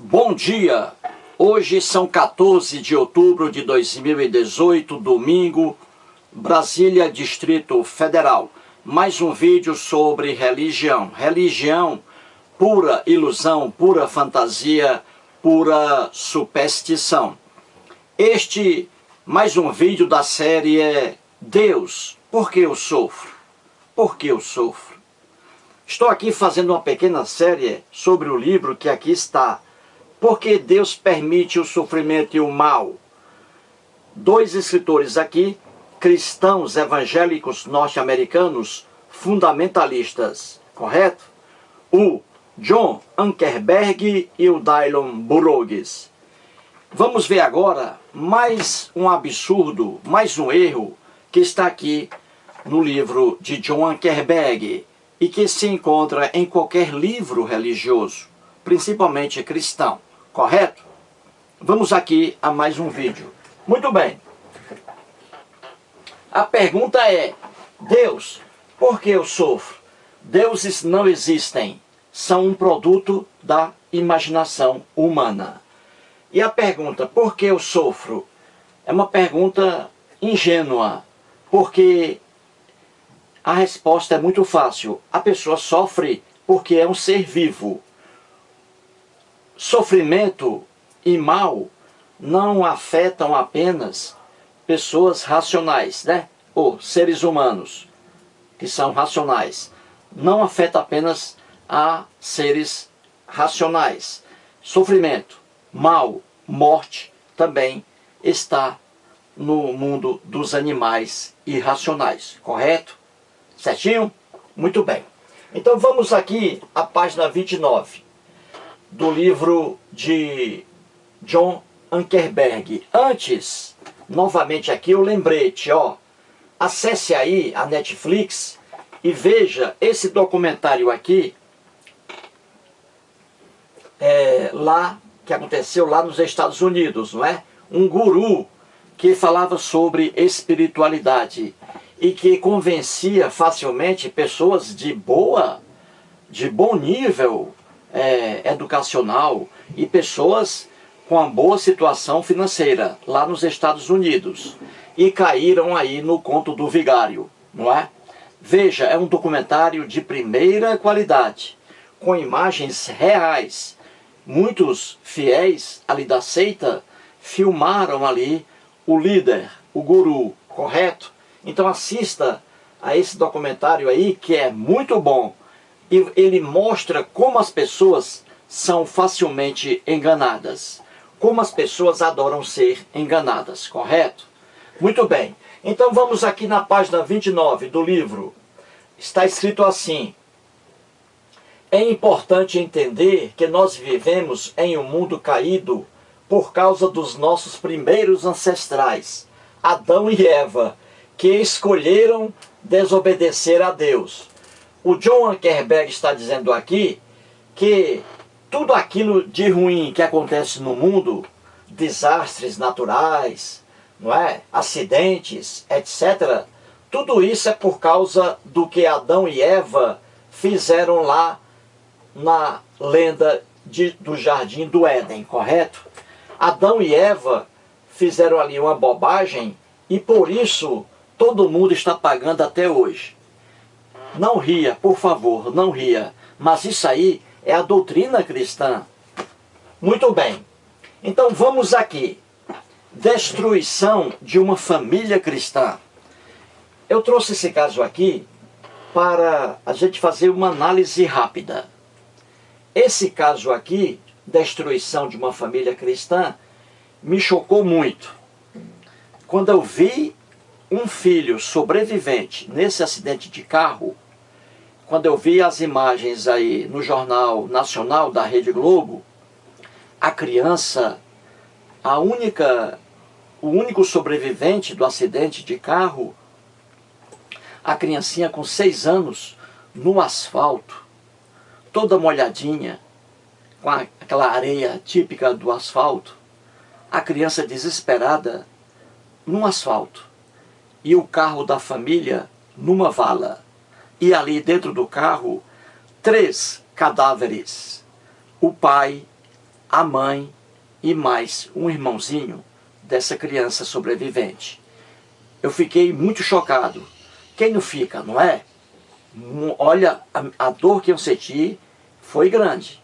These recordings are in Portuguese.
Bom dia! Hoje são 14 de outubro de 2018, domingo, Brasília, Distrito Federal. Mais um vídeo sobre religião. Religião, pura ilusão, pura fantasia, pura superstição. Mais um vídeo da série é Deus, por que eu sofro? Por que eu sofro? Estou aqui fazendo uma pequena série sobre o livro que aqui está. Por que Deus permite o sofrimento e o mal? Dois escritores aqui, cristãos evangélicos norte-americanos, fundamentalistas, correto? O John Ankerberg e o Dylan Burroughs. Vamos ver agora mais um absurdo, mais um erro que está aqui no livro de John Ankerberg e que se encontra em qualquer livro religioso, principalmente cristão. Correto? Vamos aqui a mais um vídeo. Muito bem. A pergunta é: Deus, por que eu sofro? Deuses não existem. São um produto da imaginação humana. E a pergunta, por que eu sofro? É uma pergunta ingênua. Porque a resposta é muito fácil. A pessoa sofre porque é um ser vivo. Sofrimento e mal não afetam apenas pessoas racionais, né? Ou seres humanos que são racionais. Não afeta apenas a seres racionais. Sofrimento, mal, morte também está no mundo dos animais irracionais, correto? Certinho? Muito bem. Então vamos aqui à página 29. Do livro de John Ankerberg. Antes, novamente aqui o lembrete, ó. Acesse aí a Netflix e veja esse documentário aqui, lá, que aconteceu lá nos Estados Unidos, não é? Um guru que falava sobre espiritualidade e que convencia facilmente pessoas de bom nível educacional e pessoas com uma boa situação financeira lá nos Estados Unidos e caíram aí no conto do vigário, não é? Veja, é um documentário de primeira qualidade, com imagens reais. Muitos fiéis ali da seita filmaram ali o líder, o guru, correto? Então assista a esse documentário aí, que é muito bom. E ele mostra como as pessoas são facilmente enganadas. Como as pessoas adoram ser enganadas, correto? Muito bem. Então vamos aqui na página 29 do livro. Está escrito assim: é importante entender que nós vivemos em um mundo caído por causa dos nossos primeiros ancestrais, Adão e Eva, que escolheram desobedecer a Deus. O John Ankerberg está dizendo aqui que tudo aquilo de ruim que acontece no mundo, desastres naturais, não é? Acidentes, etc., tudo isso é por causa do que Adão e Eva fizeram lá na lenda do Jardim do Éden, correto? Adão e Eva fizeram ali uma bobagem e por isso todo mundo está pagando até hoje. Não ria, por favor, não ria. Mas isso aí é a doutrina cristã. Muito bem. Então vamos aqui. Destruição de uma família cristã. Eu trouxe esse caso aqui para a gente fazer uma análise rápida. Esse caso aqui, destruição de uma família cristã, me chocou muito. Quando eu vi um filho sobrevivente nesse acidente de carro, quando eu vi as imagens aí no Jornal Nacional da Rede Globo, a criança, o único sobrevivente do acidente de carro, a criancinha com 6 anos, no asfalto, toda molhadinha, com aquela areia típica do asfalto, a criança desesperada no asfalto, e o carro da família numa vala. E ali dentro do carro, 3 cadáveres. O pai, a mãe e mais um irmãozinho dessa criança sobrevivente. Eu fiquei muito chocado. Quem não fica, não é? Olha, a dor que eu senti foi grande.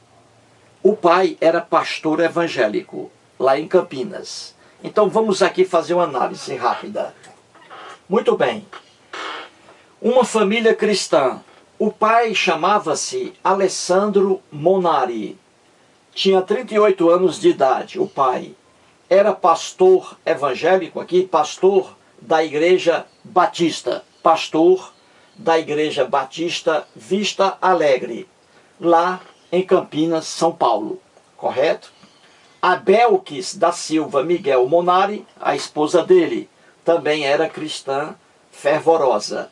O pai era pastor evangélico, lá em Campinas. Então vamos aqui fazer uma análise rápida. Muito bem. Uma família cristã. O pai chamava-se Alessandro Monari. Tinha 38 anos de idade, o pai. Era pastor evangélico aqui, pastor da Igreja Batista. Pastor da Igreja Batista Vista Alegre, lá em Campinas, São Paulo. Correto? A Belkis da Silva Miguel Monari, a esposa dele, também era cristã fervorosa.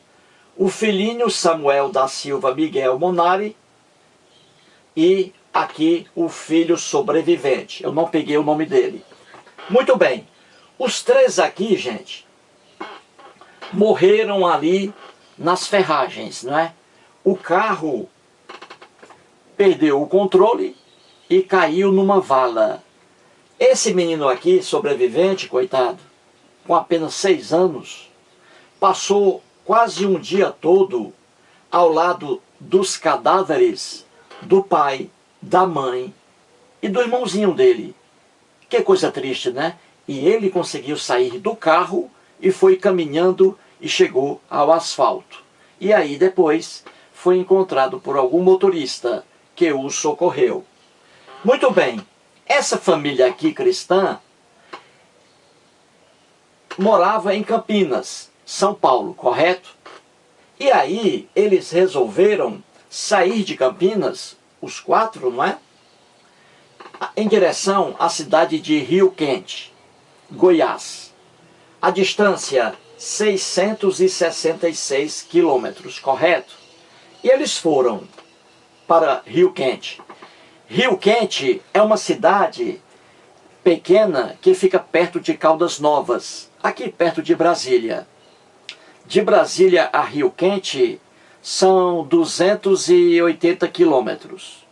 O filhinho Samuel da Silva Miguel Monari e aqui o filho sobrevivente. Eu não peguei o nome dele. Muito bem. Os três aqui, gente, morreram ali nas ferragens, não é? O carro perdeu o controle e caiu numa vala. Esse menino aqui, sobrevivente, coitado, com apenas 6 anos, passou quase um dia todo ao lado dos cadáveres do pai, da mãe e do irmãozinho dele. Que coisa triste, né? E ele conseguiu sair do carro e foi caminhando e chegou ao asfalto. E aí depois foi encontrado por algum motorista que o socorreu. Muito bem, essa família aqui cristã morava em Campinas, São Paulo, correto? E aí eles resolveram sair de Campinas, os 4, não é? Em direção à cidade de Rio Quente, Goiás. A distância 666 quilômetros, correto? E eles foram para Rio Quente. Rio Quente é uma cidade pequena que fica perto de Caldas Novas, aqui perto de Brasília. De Brasília a Rio Quente são 280 quilômetros.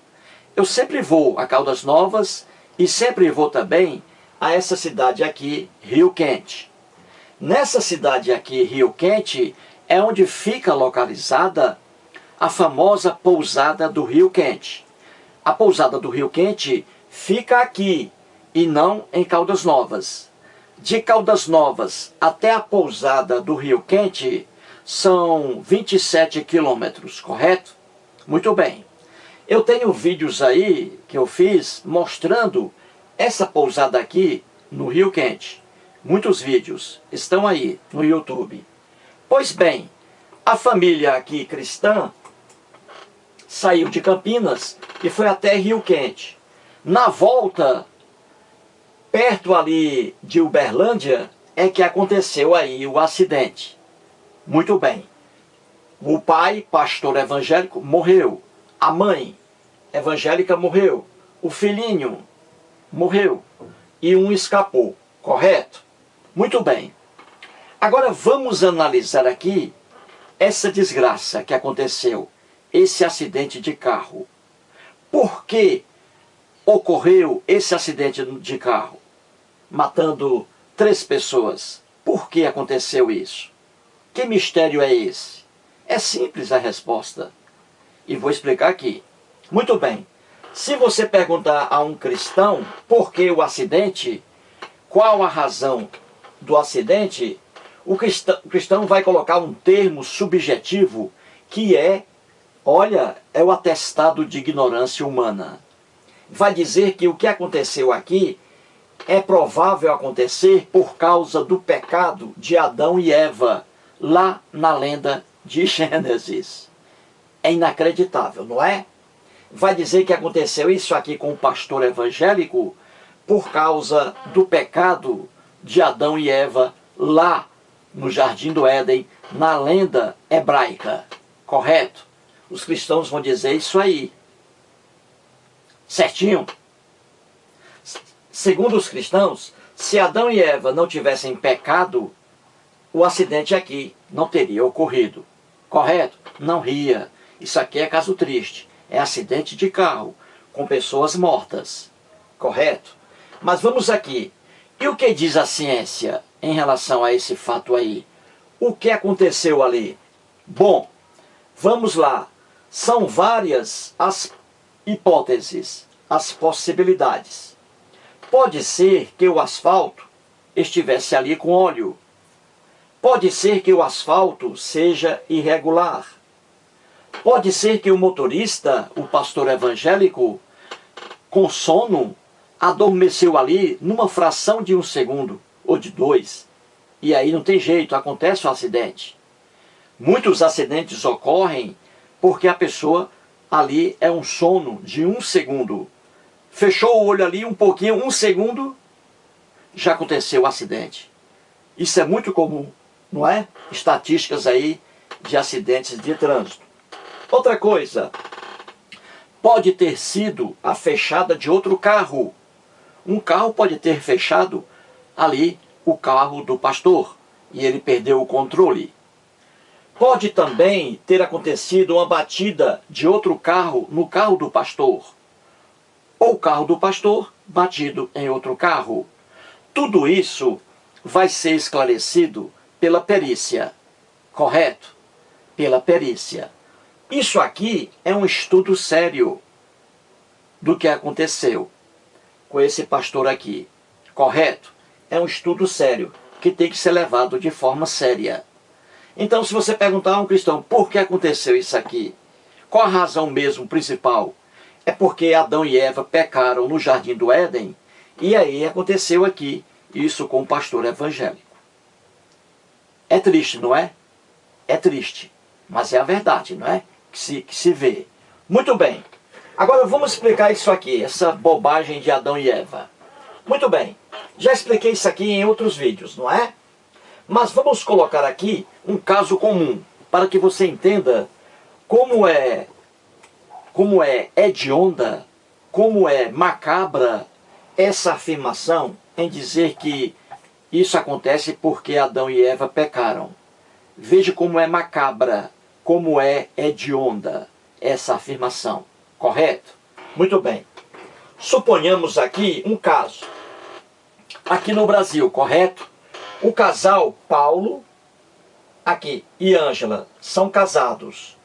Eu sempre vou a Caldas Novas e sempre vou também a essa cidade aqui, Rio Quente. Nessa cidade aqui, Rio Quente, é onde fica localizada a famosa pousada do Rio Quente. A pousada do Rio Quente fica aqui e não em Caldas Novas. De Caldas Novas até a pousada do Rio Quente são 27 quilômetros, correto? Muito bem. Eu tenho vídeos aí que eu fiz mostrando essa pousada aqui no Rio Quente. Muitos vídeos estão aí no YouTube. Pois bem, a família aqui cristã saiu de Campinas e foi até Rio Quente. Na volta, perto ali de Uberlândia, é que aconteceu aí o acidente. Muito bem. O pai, pastor evangélico, morreu. A mãe, evangélica, morreu. O filhinho morreu. E um escapou. Correto? Muito bem. Agora vamos analisar aqui essa desgraça que aconteceu. Esse acidente de carro. Por que ocorreu esse acidente de carro? Matando 3 pessoas. Por que aconteceu isso? Que mistério é esse? É simples a resposta. E vou explicar aqui. Muito bem. Se você perguntar a um cristão por que o acidente, qual a razão do acidente, o cristão vai colocar um termo subjetivo que é, olha, é o atestado de ignorância humana. Vai dizer que o que aconteceu aqui é provável acontecer por causa do pecado de Adão e Eva, lá na lenda de Gênesis. É inacreditável, não é? Vai dizer que aconteceu isso aqui com o pastor evangélico por causa do pecado de Adão e Eva, lá no Jardim do Éden, na lenda hebraica. Correto? Os cristãos vão dizer isso aí. Certinho? Segundo os cristãos, se Adão e Eva não tivessem pecado, o acidente aqui não teria ocorrido. Correto? Não ria. Isso aqui é caso triste. É acidente de carro, com pessoas mortas. correto? Mas vamos aqui. E o que diz a ciência em relação a esse fato aí? O que aconteceu ali? Bom, vamos lá. São várias as hipóteses, as possibilidades. Pode ser que o asfalto estivesse ali com óleo. Pode ser que o asfalto seja irregular. Pode ser que o motorista, o pastor evangélico, com sono, adormeceu ali numa fração de 1 segundo ou de 2. E aí não tem jeito, acontece um acidente. Muitos acidentes ocorrem porque a pessoa ali é um sono de 1 segundo. Fechou o olho ali um pouquinho, 1 segundo, já aconteceu o acidente. Isso é muito comum, não é? Estatísticas aí de acidentes de trânsito. Outra coisa, pode ter sido a fechada de outro carro. Um carro pode ter fechado ali o carro do pastor e ele perdeu o controle. Pode também ter acontecido uma batida de outro carro no carro do pastor, ou o carro do pastor batido em outro carro. Tudo isso vai ser esclarecido pela perícia, correto? Pela perícia. Isso aqui é um estudo sério do que aconteceu com esse pastor aqui, correto? É um estudo sério, que tem que ser levado de forma séria. Então, se você perguntar a um cristão, por que aconteceu isso aqui? Qual a razão mesmo principal? É porque Adão e Eva pecaram no Jardim do Éden, e aí aconteceu aqui, isso com o pastor evangélico. É triste, não é? É triste, mas é a verdade, não é? Que se vê. Muito bem. Agora vamos explicar isso aqui, essa bobagem de Adão e Eva. Muito bem, já expliquei isso aqui em outros vídeos, não é? Mas vamos colocar aqui um caso comum, para que você entenda como é hedionda, como é macabra essa afirmação em dizer que isso acontece porque Adão e Eva pecaram. Veja como é macabra, como é hedionda essa afirmação. Correto? Muito bem. Suponhamos aqui um caso. Aqui no Brasil, correto? O casal Paulo, aqui, e Ângela são casados.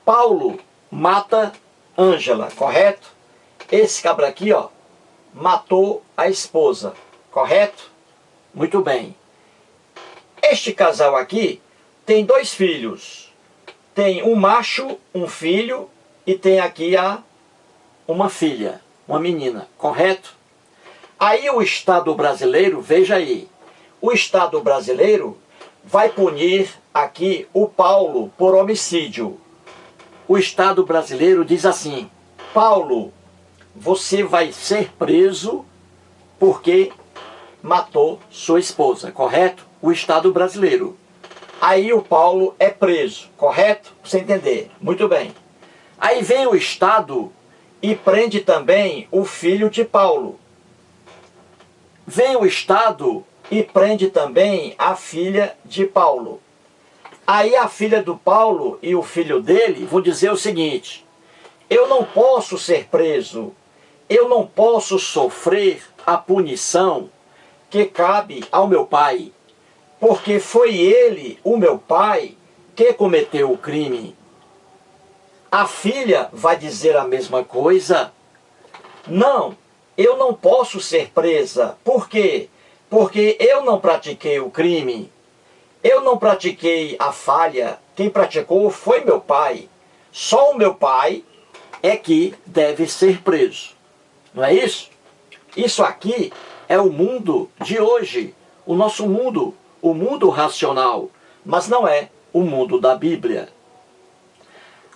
Paulo mata Ângela, correto? Esse cabra aqui, ó, matou a esposa, correto? Muito bem. Este casal aqui tem 2 filhos. Tem um macho, um filho, e tem aqui uma filha, uma menina, correto? Aí o Estado brasileiro, veja aí, o Estado brasileiro vai punir aqui o Paulo por homicídio. O Estado brasileiro diz assim: Paulo, você vai ser preso porque matou sua esposa, correto? O Estado brasileiro. Aí o Paulo é preso, correto? Pra você entender. Muito bem. Aí vem o Estado e prende também o filho de Paulo. Vem o Estado e prende também a filha de Paulo. Aí a filha do Paulo e o filho dele vão dizer o seguinte: eu não posso ser preso, eu não posso sofrer a punição que cabe ao meu pai, porque foi ele, o meu pai, que cometeu o crime. A filha vai dizer a mesma coisa: não, eu não posso ser presa. Por quê? Porque eu não pratiquei o crime. Eu não pratiquei a falha. Quem praticou foi meu pai. Só o meu pai é que deve ser preso. Não é isso? Isso aqui é o mundo de hoje. O nosso mundo. O mundo racional. Mas não é o mundo da Bíblia.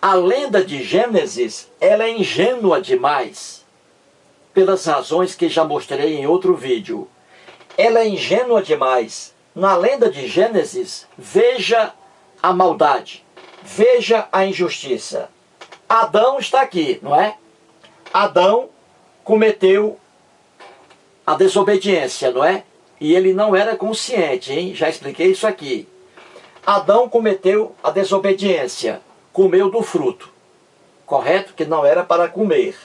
A lenda de Gênesis, ela é ingênua demais, pelas razões que já mostrei em outro vídeo. Ela é ingênua demais. Na lenda de Gênesis, veja a maldade, veja a injustiça. Adão está aqui, não é? Adão cometeu a desobediência, não é? E ele não era consciente, hein? Já expliquei isso aqui. Adão cometeu a desobediência. Comeu do fruto, correto? Que não era para comer.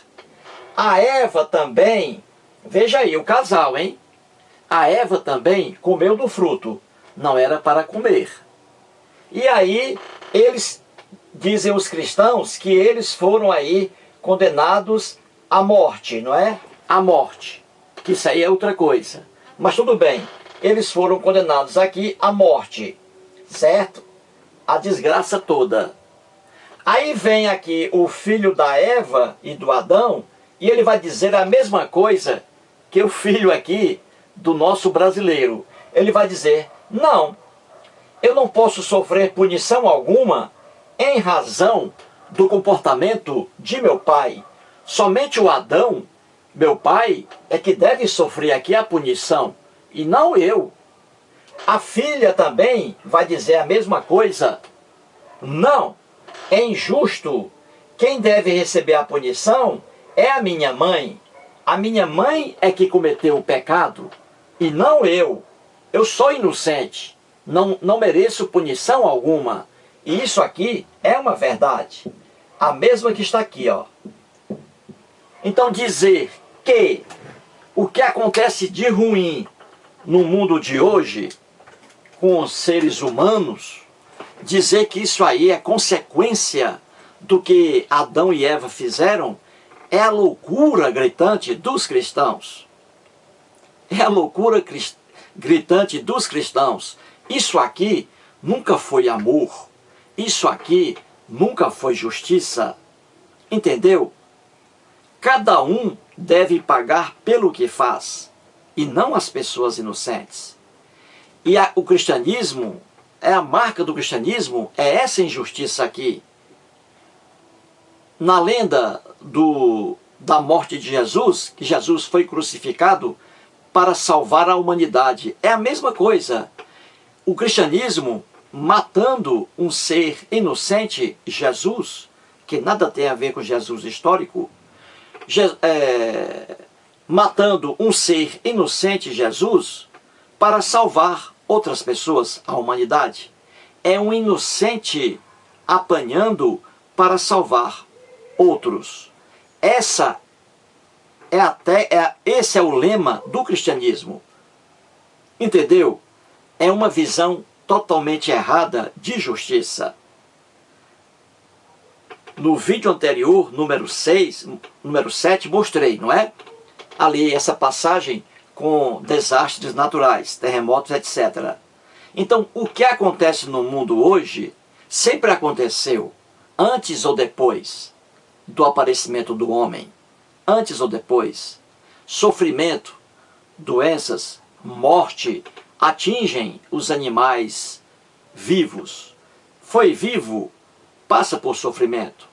A Eva também Veja aí, o casal, hein? A Eva também comeu do fruto, não era para comer. E aí, eles dizem os cristãos que eles foram aí condenados à morte, não é? À morte, que isso aí é outra coisa. Mas tudo bem, eles foram condenados aqui à morte, certo? A desgraça toda. Aí vem aqui o filho da Eva e do Adão, e ele vai dizer a mesma coisa que o filho aqui do nosso brasileiro. Ele vai dizer, não, eu não posso sofrer punição alguma em razão do comportamento de meu pai. Somente o Adão, meu pai, é que deve sofrer aqui a punição, e não eu. A filha também vai dizer a mesma coisa. Não, é injusto. Quem deve receber a punição é a minha mãe. A minha mãe é que cometeu o pecado, e não eu. Eu sou inocente. Não mereço punição alguma. E isso aqui é uma verdade. A mesma que está aqui, ó. Então dizer que o que acontece de ruim no mundo de hoje, com os seres humanos, dizer que isso aí é consequência do que Adão e Eva fizeram, é a loucura gritante dos cristãos. É a loucura gritante dos cristãos. Isso aqui nunca foi amor. Isso aqui nunca foi justiça. Entendeu? Cada um deve pagar pelo que faz, e não as pessoas inocentes. E o cristianismo, a marca do cristianismo é essa injustiça aqui. Na lenda da morte de Jesus, que Jesus foi crucificado para salvar a humanidade, é a mesma coisa. O cristianismo matando um ser inocente, Jesus, que nada tem a ver com Jesus histórico, matando um ser inocente, Jesus, para salvar outras pessoas, a humanidade. É um inocente apanhando para salvar outros. Esse é o lema do cristianismo. Entendeu? É uma visão totalmente errada de justiça. No vídeo anterior, número 7, mostrei, não é? Ali essa passagem com desastres naturais, terremotos, etc. Então, o que acontece no mundo hoje, sempre aconteceu, antes ou depois do aparecimento do homem. Antes ou depois. Sofrimento, doenças, morte, atingem os animais vivos. Foi vivo, passa por sofrimento,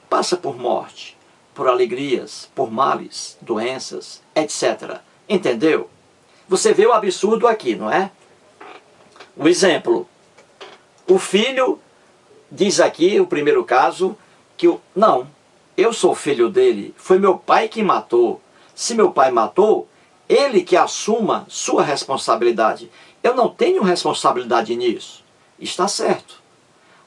passa por morte, por alegrias, por males, doenças, etc. Entendeu? Você vê o absurdo aqui, não é? O exemplo. O filho diz aqui, o primeiro caso, que não, eu sou filho dele, foi meu pai que matou. Se meu pai matou, ele que assuma sua responsabilidade. Eu não tenho responsabilidade nisso. Está certo.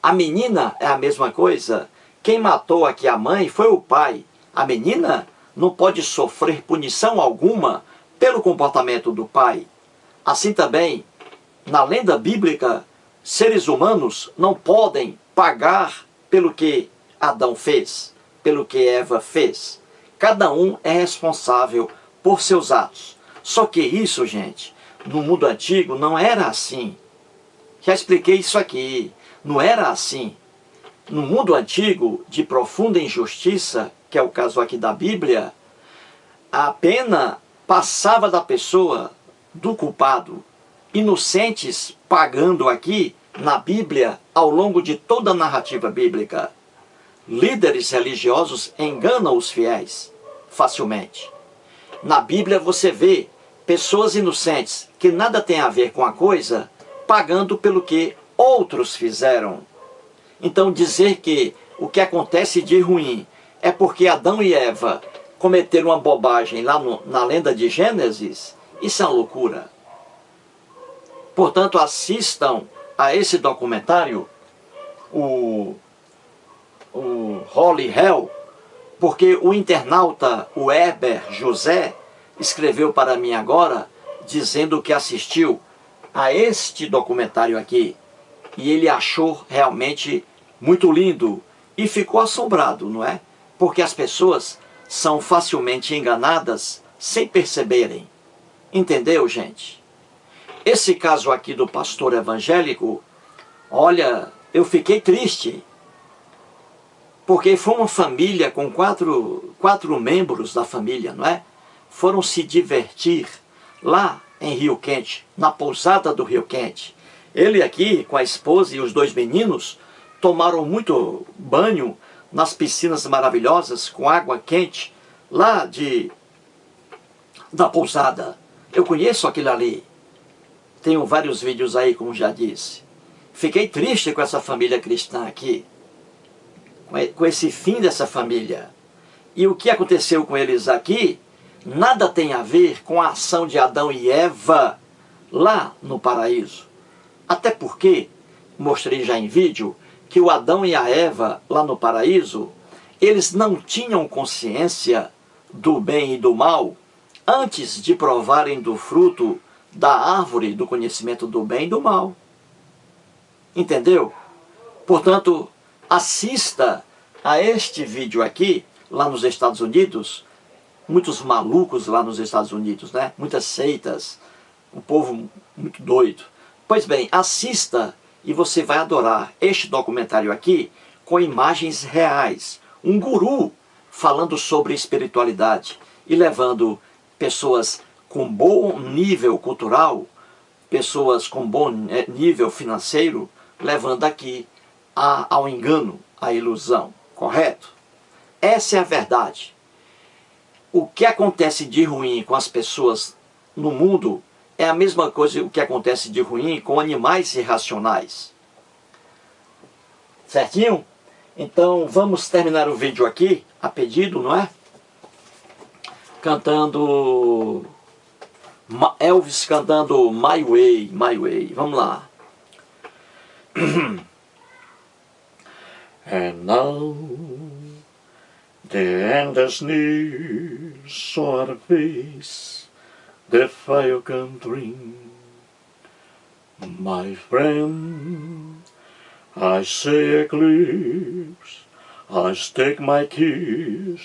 A menina é a mesma coisa. Quem matou aqui a mãe foi o pai. A menina não pode sofrer punição alguma pelo comportamento do pai. Assim também, na lenda bíblica, seres humanos não podem pagar pelo que Adão fez, pelo que Eva fez. Cada um é responsável por seus atos. Só que isso, gente, no mundo antigo não era assim. Já expliquei isso aqui. Não era assim. No mundo antigo, de profunda injustiça, que é o caso aqui da Bíblia, a pena passava da pessoa, do culpado. Inocentes pagando aqui, na Bíblia, ao longo de toda a narrativa bíblica. Líderes religiosos enganam os fiéis facilmente. Na Bíblia você vê pessoas inocentes, que nada tem a ver com a coisa, pagando pelo que outros fizeram. Então dizer que o que acontece de ruim é porque Adão e Eva cometeram uma bobagem lá na lenda de Gênesis, isso é uma loucura. Portanto, assistam a esse documentário, o Holy Hell, porque o internauta, o Heber José, escreveu para mim agora, dizendo que assistiu a este documentário aqui. E ele achou realmente muito lindo e ficou assombrado, não é? Porque as pessoas são facilmente enganadas sem perceberem. Entendeu, gente? Esse caso aqui do pastor evangélico, olha, eu fiquei triste. Porque foi uma família com quatro membros da família, não é? Foram se divertir lá em Rio Quente, na pousada do Rio Quente. Ele aqui, com a esposa e os 2 meninos, tomaram muito banho nas piscinas maravilhosas, com água quente, lá da pousada. Eu conheço aquilo ali. Tenho vários vídeos aí, como já disse. Fiquei triste com essa família cristã aqui, com esse fim dessa família. E o que aconteceu com eles aqui, nada tem a ver com a ação de Adão e Eva lá no paraíso. Até porque, mostrei já em vídeo, que o Adão e a Eva lá no paraíso, eles não tinham consciência do bem e do mal antes de provarem do fruto da árvore do conhecimento do bem e do mal. Entendeu? Portanto, assista a este vídeo aqui, lá nos Estados Unidos, muitos malucos lá nos Estados Unidos, né? Muitas seitas, um povo muito doido. Pois bem, assista e você vai adorar este documentário aqui com imagens reais. Um guru falando sobre espiritualidade e levando pessoas com bom nível cultural, pessoas com bom nível financeiro, levando aqui ao engano, à ilusão, correto? Essa é a verdade. O que acontece de ruim com as pessoas no mundo é a mesma coisa o que acontece de ruim com animais irracionais. Certinho? Então vamos terminar o vídeo aqui, a pedido, não é? Cantando Elvis cantando My Way, My Way. Vamos lá. And now the end is near, so our face the fire can bring. My friend, I say eclipse, I stake my kiss,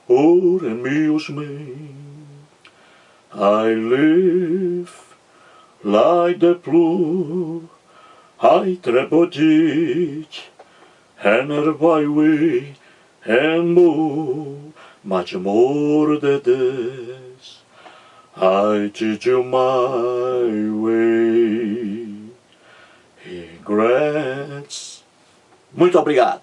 or amuse me. I live like the blue, I treble ditch, and by way and move much more than this. I teach you my way. Regrets. Muito obrigado.